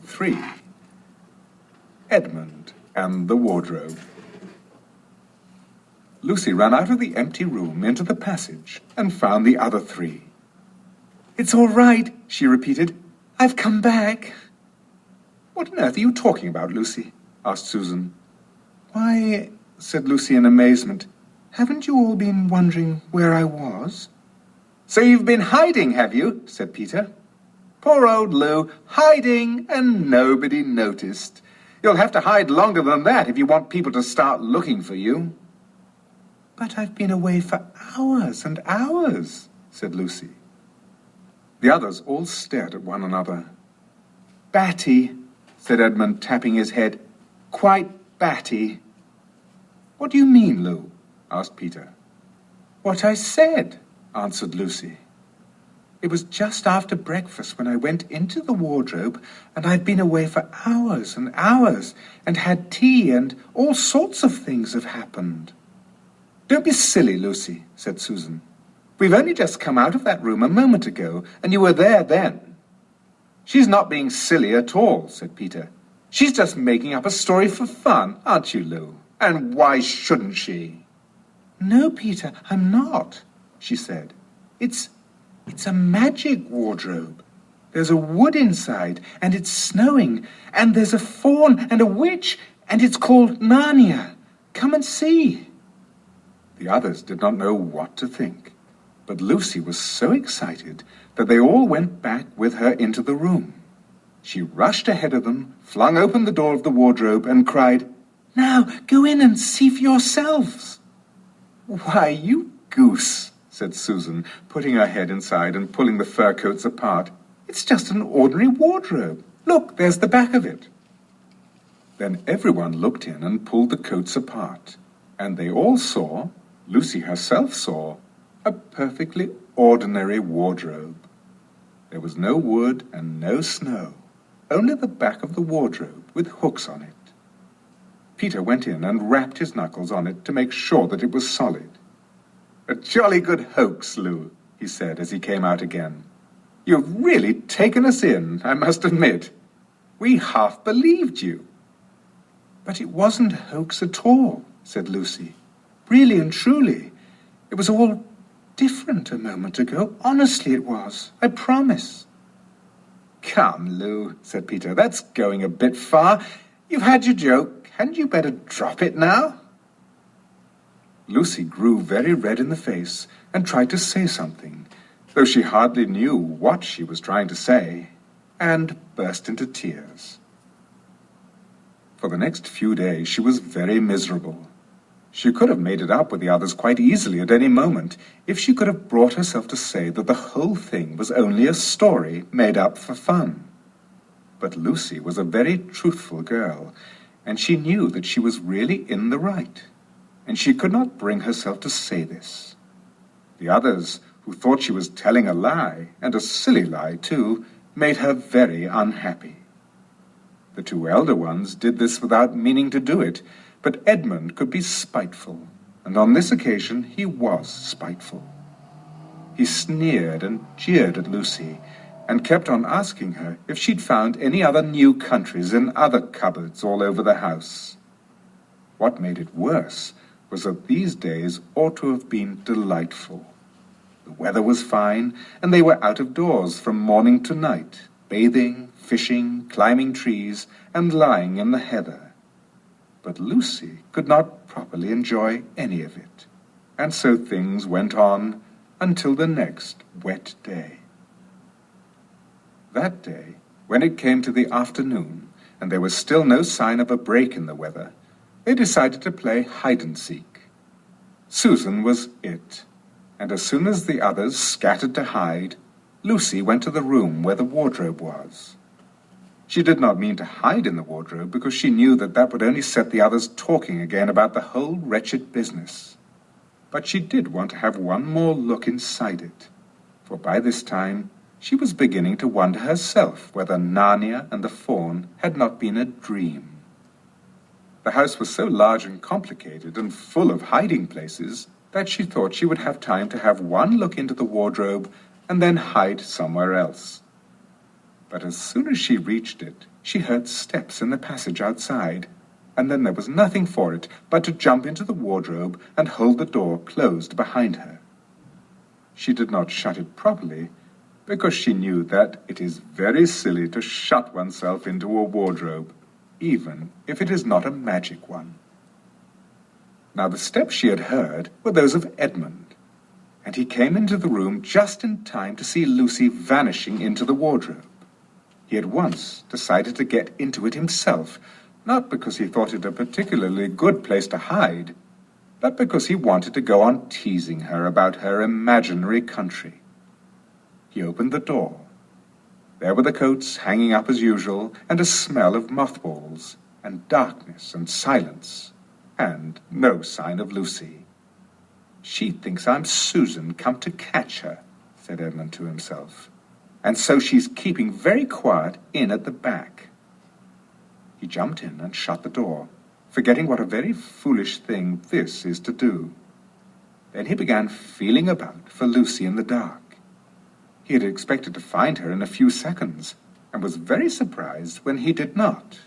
3. Edmund and the Wardrobe. Lucy ran out of the empty room into the passage and found the other 3. "It's all right," she repeated. "I've come back." "What on earth are you talking about, Lucy?" asked Susan. "Why," said Lucy in amazement, "haven't you all been wondering where I was?" "So you've been hiding, have you?" said Peter. "Poor old Lou, hiding and nobody noticed. You'll have to hide longer than that if you want people to start looking for you." "But I've been away for hours and hours," said Lucy. The others all stared at one another. "Batty," said Edmund, tapping his head. "Quite batty." "What do you mean, Lou?" asked Peter. "What I said," answered Lucy. "It was just after breakfast when I went into the wardrobe, and I've been away for hours and hours, and had tea, and all sorts of things have happened." "Don't be silly, Lucy," said Susan. "We've only just come out of that room a moment ago, and you were there then." "She's not being silly at all," said Peter. "She's just making up a story for fun, aren't you, Lou? And why shouldn't she?" "No, Peter, I'm not," she said. It's a magic wardrobe. There's a wood inside, and it's snowing, and there's a faun and a witch, and it's called Narnia. Come and see." The others did not know what to think, but Lucy was so excited that they all went back with her into the room. She rushed ahead of them, flung open the door of the wardrobe, and cried, "Now go in and see for yourselves." "Why, you goose," said Susan, putting her head inside and pulling the fur coats apart. "It's just an ordinary wardrobe. Look, there's the back of it." Then everyone looked in and pulled the coats apart, and they all saw, Lucy herself saw, a perfectly ordinary wardrobe. There was no wood and no snow, only the back of the wardrobe with hooks on it. Peter went in and rapped his knuckles on it to make sure that it was solid. "A jolly good hoax, Lou," he said as he came out again. "You've really taken us in, I must admit. We half believed you." "But it wasn't a hoax at all," said Lucy. "Really and truly. It was all different a moment ago. Honestly it was. I promise." "Come, Lou," said Peter, "that's going a bit far. You've had your joke. Hadn't you better drop it now?" Lucy grew very red in the face and tried to say something, though she hardly knew what she was trying to say, and burst into tears. For the next few days she was very miserable. She could have made it up with the others quite easily at any moment if she could have brought herself to say that the whole thing was only a story made up for fun. But Lucy was a very truthful girl, and she knew that she was really in the right, and she could not bring herself to say this. The others, who thought she was telling a lie, and a silly lie too, made her very unhappy. The 2 elder ones did this without meaning to do it, but Edmund could be spiteful, and on this occasion he was spiteful. He sneered and jeered at Lucy, and kept on asking her if she'd found any other new countries in other cupboards all over the house. What made it worse was that these days ought to have been delightful. The weather was fine, and they were out of doors from morning to night, bathing, fishing, climbing trees, and lying in the heather. But Lucy could not properly enjoy any of it, and so things went on until the next wet day. That day, when it came to the afternoon, and there was still no sign of a break in the weather, they decided to play hide-and-seek. Susan was it, and as soon as the others scattered to hide, Lucy went to the room where the wardrobe was. She did not mean to hide in the wardrobe because she knew that that would only set the others talking again about the whole wretched business. But she did want to have one more look inside it, for by this time she was beginning to wonder herself whether Narnia and the faun had not been a dream. The house was so large and complicated and full of hiding places that she thought she would have time to have one look into the wardrobe and then hide somewhere else. But as soon as she reached it, she heard steps in the passage outside, and then there was nothing for it but to jump into the wardrobe and hold the door closed behind her. She did not shut it properly, because she knew that it is very silly to shut oneself into a wardrobe, even if it is not a magic one. Now the steps she had heard were those of Edmund, and he came into the room just in time to see Lucy vanishing into the wardrobe. He at once decided to get into it himself, not because he thought it a particularly good place to hide, but because he wanted to go on teasing her about her imaginary country. He opened the door. There were the coats hanging up as usual, and a smell of mothballs, and darkness and silence, and no sign of Lucy. "She thinks I'm Susan come to catch her," said Edmund to himself, "and so she's keeping very quiet in at the back." He jumped in and shut the door, forgetting what a very foolish thing this is to do. Then he began feeling about for Lucy in the dark. He had expected to find her in a few seconds, and was very surprised when he did not.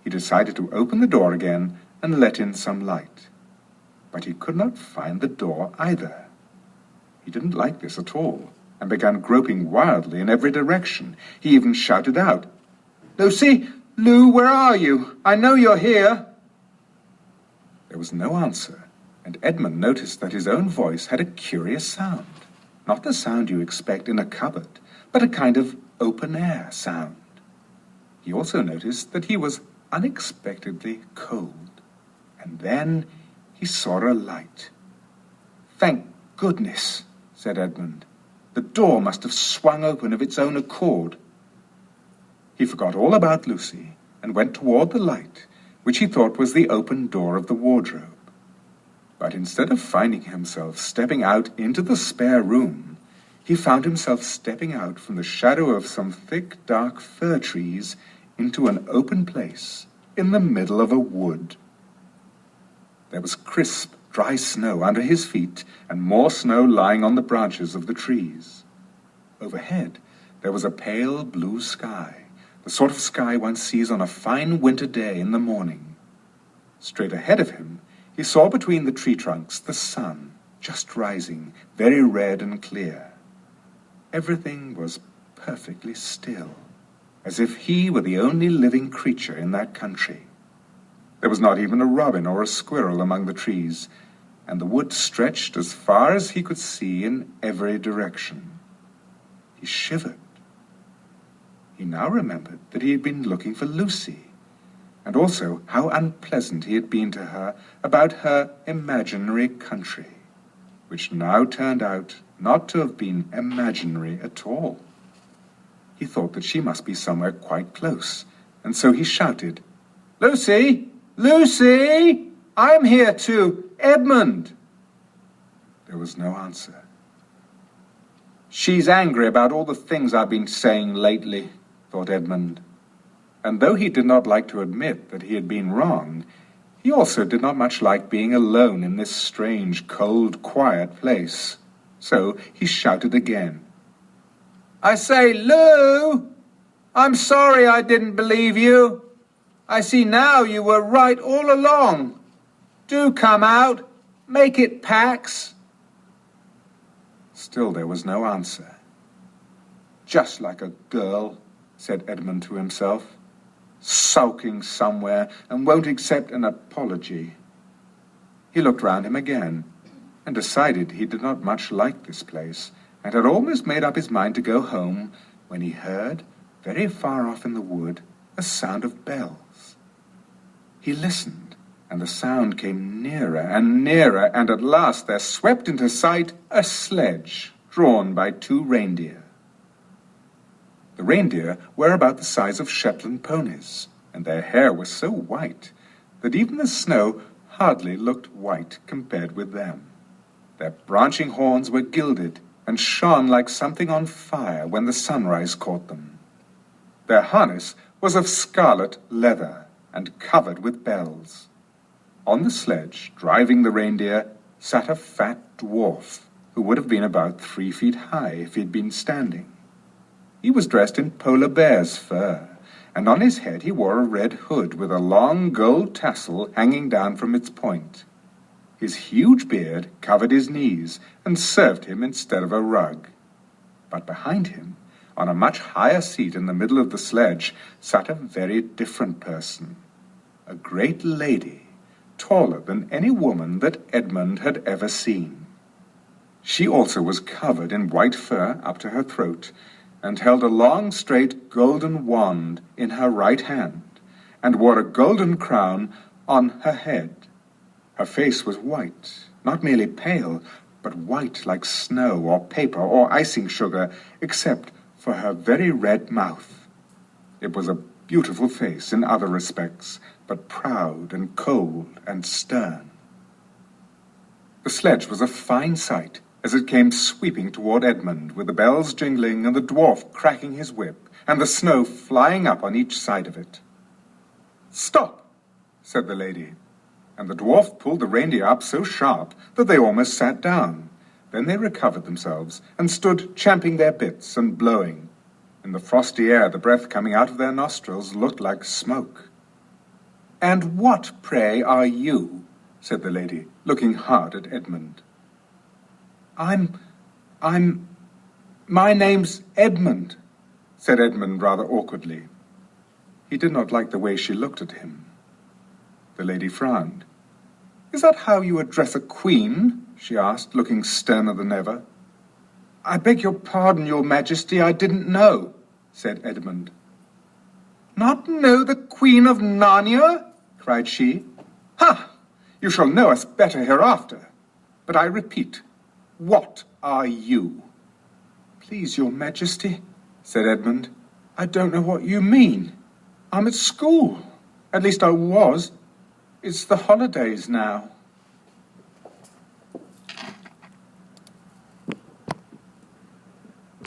He decided to open the door again and let in some light. But he could not find the door either. He didn't like this at all, and began groping wildly in every direction. He even shouted out, "Lucy! Lou, where are you? I know you're here." There was no answer, and Edmund noticed that his own voice had a curious sound. Not the sound you expect in a cupboard, but a kind of open-air sound. He also noticed that he was unexpectedly cold, and then he saw a light. "Thank goodness," said Edmund. "The door must have swung open of its own accord." He forgot all about Lucy and went toward the light, which he thought was the open door of the wardrobe. But instead of finding himself stepping out into the spare room, he found himself stepping out from the shadow of some thick, dark fir trees into an open place in the middle of a wood. There was crisp, dry snow under his feet, and more snow lying on the branches of the trees. Overhead, there was a pale blue sky, the sort of sky one sees on a fine winter day in the morning. Straight ahead of him, he saw between the tree trunks the sun, just rising, very red and clear. Everything was perfectly still, as if he were the only living creature in that country. There was not even a robin or a squirrel among the trees, and the wood stretched as far as he could see in every direction. He shivered. He now remembered that he had been looking for Lucy, and also how unpleasant he had been to her about her imaginary country, which now turned out not to have been imaginary at all. He thought that she must be somewhere quite close, and so he shouted, "Lucy! Lucy! I'm here too! Edmund!" There was no answer. "She's angry about all the things I've been saying lately," thought Edmund. And though he did not like to admit that he had been wrong, he also did not much like being alone in this strange, cold, quiet place. So he shouted again, "I say, Lou! I'm sorry I didn't believe you. I see now you were right all along. Do come out. Make it Pax." Still there was no answer. "Just like a girl," said Edmund to himself. "Sulking somewhere and won't accept an apology." He looked round him again and decided he did not much like this place, and had almost made up his mind to go home when he heard, very far off in the wood, a sound of bells. He listened, and the sound came nearer and nearer, and at last there swept into sight a sledge drawn by 2 reindeer. The reindeer were about the size of Shetland ponies, and their hair was so white that even the snow hardly looked white compared with them. Their branching horns were gilded and shone like something on fire when the sunrise caught them. Their harness was of scarlet leather and covered with bells. On the sledge, driving the reindeer, sat a fat dwarf who would have been about 3 feet high if he had been standing. He was dressed in polar bear's fur, and on his head he wore a red hood with a long gold tassel hanging down from its point. His huge beard covered his knees and served him instead of a rug. But behind him, on a much higher seat in the middle of the sledge, sat a very different person, a great lady, taller than any woman that Edmund had ever seen. She also was covered in white fur up to her throat, and held a long, straight, golden wand in her right hand, and wore a golden crown on her head. Her face was white, not merely pale, but white like snow or paper or icing sugar, except for her very red mouth. It was a beautiful face in other respects, but proud and cold and stern. The sledge was a fine sight, as it came sweeping toward Edmund, with the bells jingling and the dwarf cracking his whip, and the snow flying up on each side of it. "Stop," said the lady, and the dwarf pulled the reindeer up so sharp that they almost sat down. Then they recovered themselves and stood champing their bits and blowing. In the frosty air, the breath coming out of their nostrils looked like smoke. "And what, pray, are you?" said the lady, looking hard at Edmund. My name's Edmund," said Edmund rather awkwardly. He did not like the way she looked at him. The lady frowned. "Is that how you address a queen?" she asked, looking sterner than ever. "I beg your pardon, your majesty, I didn't know," said Edmund. "Not know the Queen of Narnia?" cried she. "Ha! You shall know us better hereafter. But I repeat, what are you?" "Please, your majesty," said Edmund, "I don't know what you mean. I'm at school. At least I was. It's the holidays now."